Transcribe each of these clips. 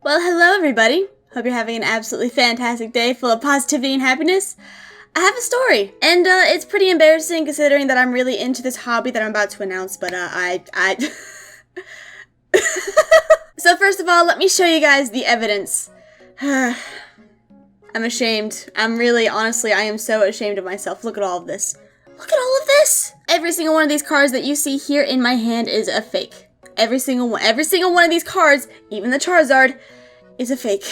Well, hello everybody. Hope you're having an absolutely fantastic day full of positivity and happiness. I have a story, and it's pretty embarrassing considering that I'm really into this hobby that I'm about to announce, but So first of all, let me show you guys the evidence. I'm ashamed. Honestly, I am so ashamed of myself. Look at all of this. Look at all of this! Every single one of these cards that you see here in my hand is a fake. Every single one of these cards, even the Charizard, is a fake.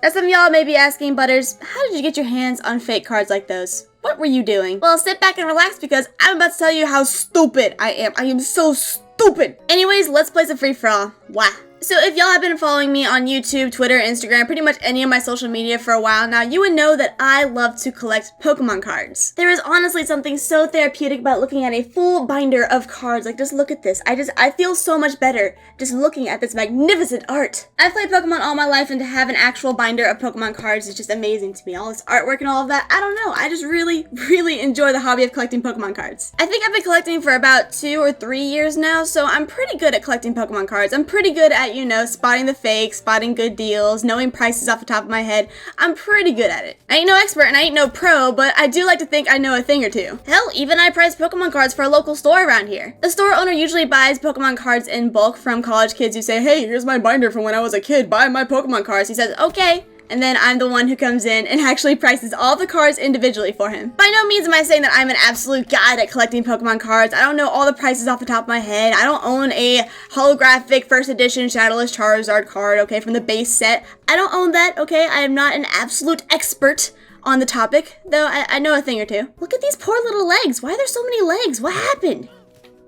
Now some of y'all may be asking, Butters, how did you get your hands on fake cards like those? What were you doing? Well, sit back and relax because I'm about to tell you how stupid I am. I am so stupid. Anyways, let's play some free-for-all. Wow. So if y'all have been following me on YouTube, Twitter, Instagram, pretty much any of my social media for a while now, you would know that I love to collect Pokemon cards. There is honestly something so therapeutic about looking at a full binder of cards. Like, just look at this. I feel so much better just looking at this magnificent art. I've played Pokemon all my life, and to have an actual binder of Pokemon cards is just amazing to me. All this artwork and all of that, I don't know. I just really enjoy the hobby of collecting Pokemon cards. I think I've been collecting for about 2 or 3 years now, so I'm pretty good at collecting Pokemon cards. I'm pretty good at, you know, spotting the fakes, spotting good deals, knowing prices off the top of my head. I'm pretty good at it. I ain't no expert and I ain't no pro, but I do like to think I know a thing or two. Hell, even I price Pokemon cards for a local store around here. The store owner usually buys Pokemon cards in bulk from college kids who say, hey, here's my binder from when I was a kid, buy my Pokemon cards. He says, okay. And then I'm the one who comes in and actually prices all the cards individually for him. By no means am I saying that I'm an absolute god at collecting Pokemon cards. I don't know all the prices off the top of my head. I don't own a holographic first edition Shadowless Charizard card, okay, from the base set. I don't own that, okay? I am not an absolute expert on the topic, though I know a thing or two. Look at these poor little legs. Why are there so many legs? What happened?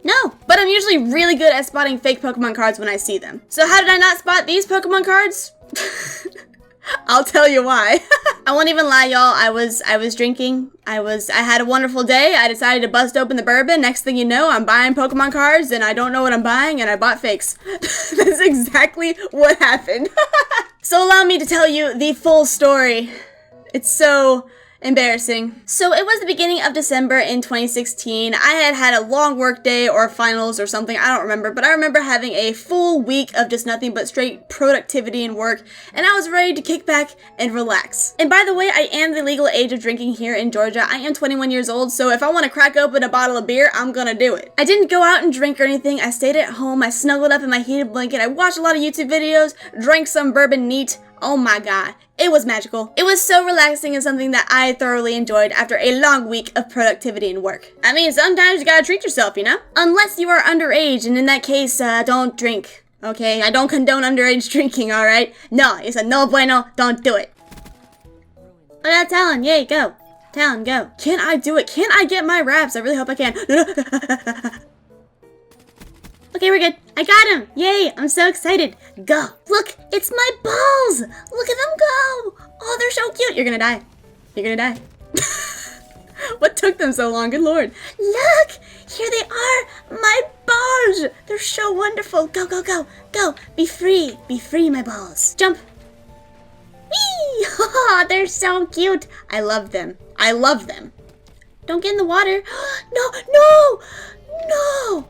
No, but I'm usually really good at spotting fake Pokemon cards when I see them. So how did I not spot these Pokemon cards? I'll tell you why. I won't even lie, y'all. I was drinking. I had a wonderful day. I decided to bust open the bourbon. Next thing you know, I'm buying Pokemon cards and I don't know what I'm buying and I bought fakes. That's exactly what happened. So allow me to tell you the full story. It's so embarrassing. So it was the beginning of December in 2016. I had a long work day or finals or something, I don't remember, but I remember having a full week of just nothing but straight productivity and work, and I was ready to kick back and relax. And by the way, I am the legal age of drinking here in Georgia. I am 21 years old, so if I want to crack open a bottle of beer, I'm gonna do it. I didn't go out and drink or anything. I stayed at home, I snuggled up in my heated blanket, I watched a lot of YouTube videos, drank some bourbon neat. Oh my god, it was magical. It was so relaxing and something that I thoroughly enjoyed after a long week of productivity and work. I mean, sometimes you gotta treat yourself, you know? Unless you are underage, and in that case, don't drink. Okay, I don't condone underage drinking, alright? No, it's a no bueno, don't do it. Oh, that's Talon, yay, go. Talon, go. Can I do it? Can I get my raps? I really hope I can. Okay, we're good. I got him! Yay! I'm so excited. Go! Look! It's my balls! Look at them go! Oh, they're so cute! You're gonna die. You're gonna die. What took them so long? Good lord. Look! Here they are! My balls! They're so wonderful. Go, go, go! Go! Be free! Be free, my balls. Jump! Whee! Oh, they're so cute! I love them. I love them. Don't get in the water. No! No! No!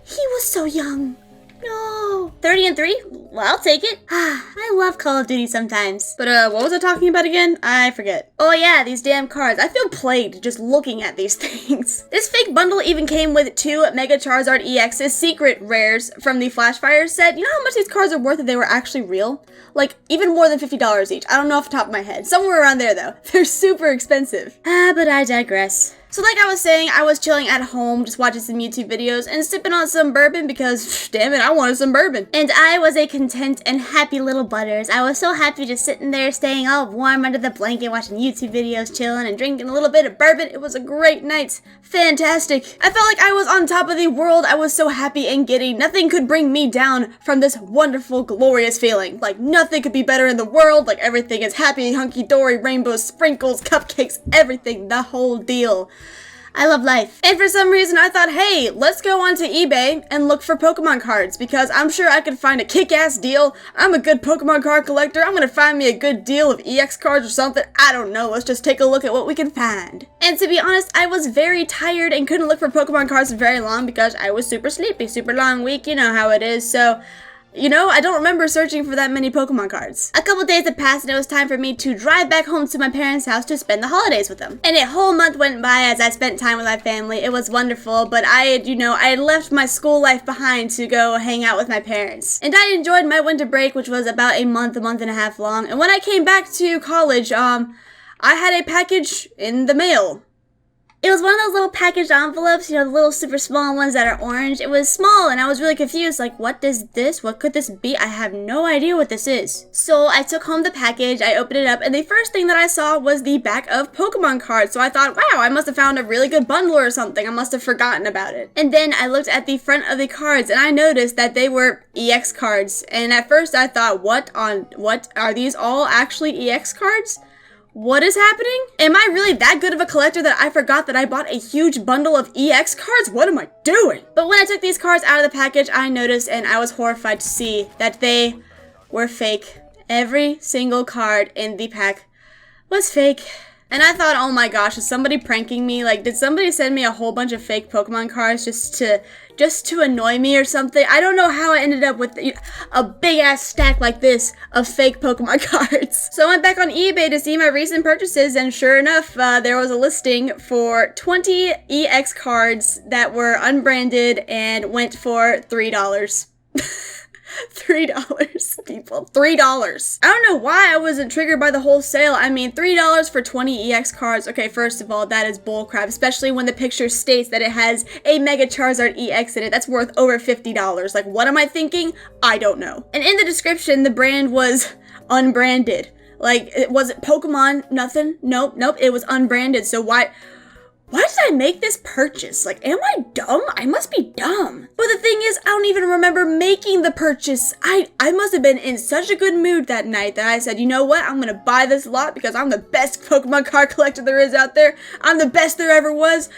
He was so young. No. 30 and 3? Well, I'll take it. I love Call of Duty sometimes. But, what was I talking about again? I forget. Oh yeah, these damn cards. I feel plagued just looking at these things. This fake bundle even came with 2 Mega Charizard EX's secret rares from the Flashfire set. You know how much these cards are worth if they were actually real? Like, even more than $50 each. I don't know off the top of my head. Somewhere around there, though. They're super expensive. But I digress. So like I was saying, I was chilling at home, just watching some YouTube videos and sipping on some bourbon because, damn it, I wanted some bourbon. And I was a content and happy little Butters. I was so happy just sitting there, staying all warm under the blanket, watching YouTube videos, chilling and drinking a little bit of bourbon. It was a great night. Fantastic. I felt like I was on top of the world. I was so happy and giddy. Nothing could bring me down from this wonderful, glorious feeling. Like, nothing could be better in the world. Like, everything is happy, hunky-dory, rainbows, sprinkles, cupcakes, everything, the whole deal. I love life. And for some reason I thought, hey, let's go onto eBay and look for Pokemon cards because I'm sure I could find a kick-ass deal. I'm a good Pokemon card collector. I'm gonna find me a good deal of EX cards or something. I don't know. Let's just take a look at what we can find. And to be honest, I was very tired and couldn't look for Pokemon cards for very long because I was super sleepy. Super long week, you know how it is. So You know, I don't remember searching for that many Pokemon cards. A couple days had passed and it was time for me to drive back home to my parents' house to spend the holidays with them. And a whole month went by as I spent time with my family. It was wonderful, but I had left my school life behind to go hang out with my parents. And I enjoyed my winter break, which was about a month and a half long. And when I came back to college, I had a package in the mail. It was one of those little packaged envelopes, the little super small ones that are orange. It was small and I was really confused, like, what could this be? I have no idea what this is. So I took home the package, I opened it up, and the first thing that I saw was the back of Pokemon cards. So I thought, wow, I must have found a really good bundle or something. I must have forgotten about it. And then I looked at the front of the cards and I noticed that they were EX cards. And at first I thought, what are these all actually EX cards? What is happening? Am I really that good of a collector that I forgot that I bought a huge bundle of EX cards? What am I doing? But when I took these cards out of the package, I noticed and I was horrified to see that they were fake. Every single card in the pack was fake. And I thought, oh my gosh, is somebody pranking me? Like, did somebody send me a whole bunch of fake Pokemon cards just to annoy me or something? I don't know how I ended up with a big ass stack like this of fake Pokemon cards. So I went back on eBay to see my recent purchases, and sure enough, there was a listing for 20 EX cards that were unbranded and went for $3. $3, people. $3. I don't know why I wasn't triggered by the whole sale. I mean, $3 for 20 EX cards. Okay, first of all, that is bullcrap, especially when the picture states that it has a Mega Charizard EX in it. That's worth over $50. Like, what am I thinking? I don't know. And in the description, the brand was unbranded. Like, was it Pokemon? Nothing? Nope. It was unbranded. So why did I make this purchase? Like, am I dumb? I must be dumb. But the thing is, I don't even remember making the purchase. I must have been in such a good mood that night that I said, you know what? I'm gonna buy this lot because I'm the best Pokemon card collector there is out there. I'm the best there ever was.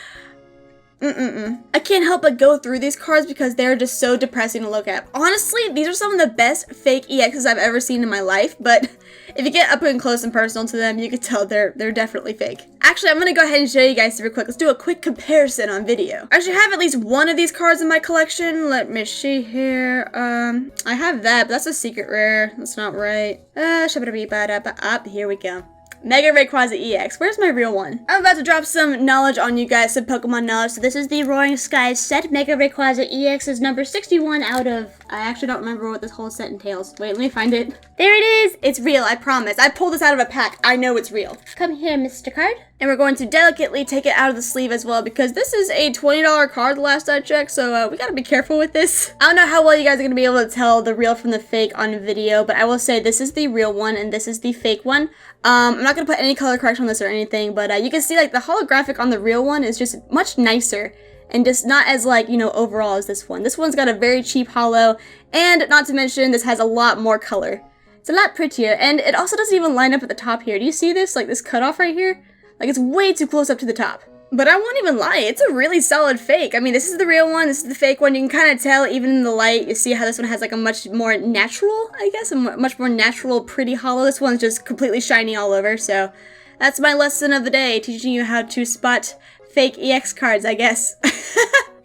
I can't help but go through these cards because they're just so depressing to look at. Honestly, these are some of the best fake EXs I've ever seen in my life, but if you get up and close and personal to them, you can tell they're definitely fake. Actually, I'm gonna go ahead and show you guys super quick. Let's do a quick comparison on video. I actually have at least one of these cards in my collection. Let me see here. I have that, but that's a secret rare. That's not right. Here we go. Mega Rayquaza EX. Where's my real one? I'm about to drop some knowledge on you guys, some Pokemon knowledge. So this is the Roaring Skies set. Mega Rayquaza EX is number 61 out of... I actually don't remember what this whole set entails. Wait, let me find it. There it is! It's real, I promise. I pulled this out of a pack. I know it's real. Come here, Mr. Card. And we're going to delicately take it out of the sleeve as well because this is a $20 card last I checked, so we gotta be careful with this. I don't know how well you guys are gonna be able to tell the real from the fake on video, but I will say this is the real one and this is the fake one. I'm not gonna put any color correction on this or anything, but you can see like the holographic on the real one is just much nicer and just not as like, overall as this one. This one's got a very cheap holo, and not to mention this has a lot more color. It's a lot prettier, and it also doesn't even line up at the top here. Do you see this? Like this cutoff right here? Like, it's way too close up to the top. But I won't even lie, it's a really solid fake. I mean, this is the real one, this is the fake one. You can kind of tell, even in the light, you see how this one has like a much more natural, I guess, a much more natural, pretty holo. This one's just completely shiny all over, so that's my lesson of the day, teaching you how to spot fake EX cards, I guess.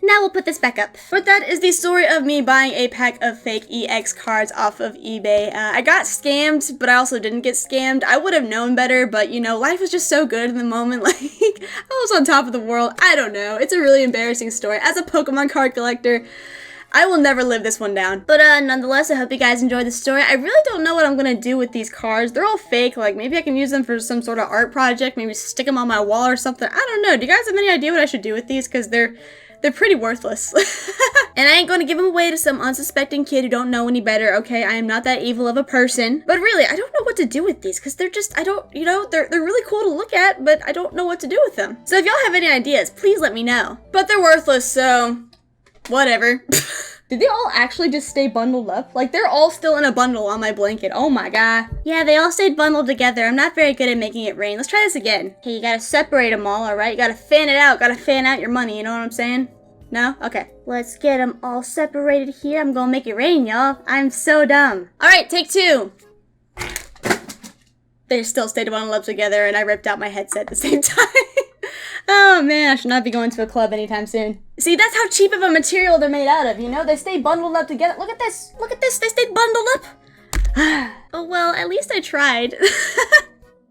Now we'll put this back up. But that is the story of me buying a pack of fake EX cards off of eBay. I got scammed, but I also didn't get scammed. I would have known better, but life was just so good in the moment. Like, I was on top of the world. I don't know. It's a really embarrassing story. As a Pokemon card collector, I will never live this one down. But nonetheless, I hope you guys enjoyed the story. I really don't know what I'm gonna do with these cards. They're all fake. Like, maybe I can use them for some sort of art project. Maybe stick them on my wall or something. I don't know. Do you guys have any idea what I should do with these? Because they're pretty worthless. And I ain't gonna give them away to some unsuspecting kid who don't know any better, okay? I am not that evil of a person. But really, I don't know what to do with these, because they're just, they're really cool to look at, but I don't know what to do with them. So if y'all have any ideas, please let me know. But they're worthless, so whatever. Did they all actually just stay bundled up? Like, they're all still in a bundle on my blanket. Oh my god. Yeah, they all stayed bundled together. I'm not very good at making it rain. Let's try this again. Okay, you gotta separate them all, alright? You gotta fan it out. Gotta fan out your money, you know what I'm saying? No? Okay. Let's get them all separated here. I'm gonna make it rain, y'all. I'm so dumb. Alright, take two. They still stayed bundled up together, and I ripped out my headset at the same time. Oh man, I should not be going to a club anytime soon. See, that's how cheap of a material they're made out of, you know? They stay bundled up together. Look at this, they stay bundled up. Oh well, at least I tried.